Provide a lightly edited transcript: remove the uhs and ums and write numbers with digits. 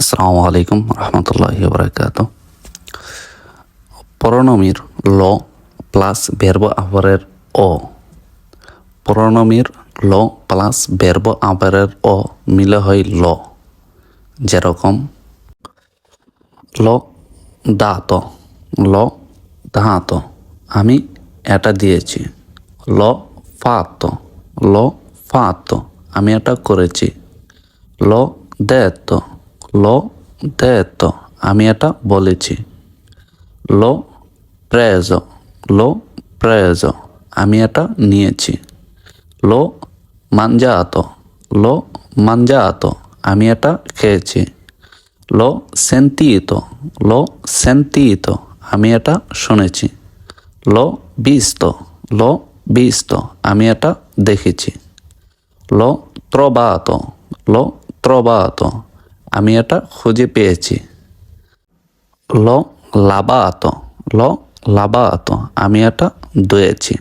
আসসালামু আলাইকুম রহমতুল্লাহি বারাকাতু। প্রোনোমির ল প্লাস ভার্ব আভারের ও। প্রোনোমির ল প্লাস ভার্ব আভারের ও মিলে হয় ল। যেরকম ল দাঁত, ল দাঁত, আমি এটা দিয়েছি। ল ফাত, ল ফাত, আমি এটা করেছি। ল দেত, ল দেত, আমি এটা বলেছি। লো প্রেজ, লো প্রেজ, আমি এটা নিয়েছি। লো মাঞ্জাত, লো মাঞ্জাত, আমি এটা খেয়েছি। লো সেন্তিত, লো সেন্তিত, আমি এটা শুনেছি। লো বিস্ত, লো বিস্ত, আমি এটা দেখেছি। লো ত্রবাত, লো ত্রবাত, আমি এটা খুঁজে পেয়েছি। লো লাবাত, লো লাবাত, আমি এটা ধুয়েছি।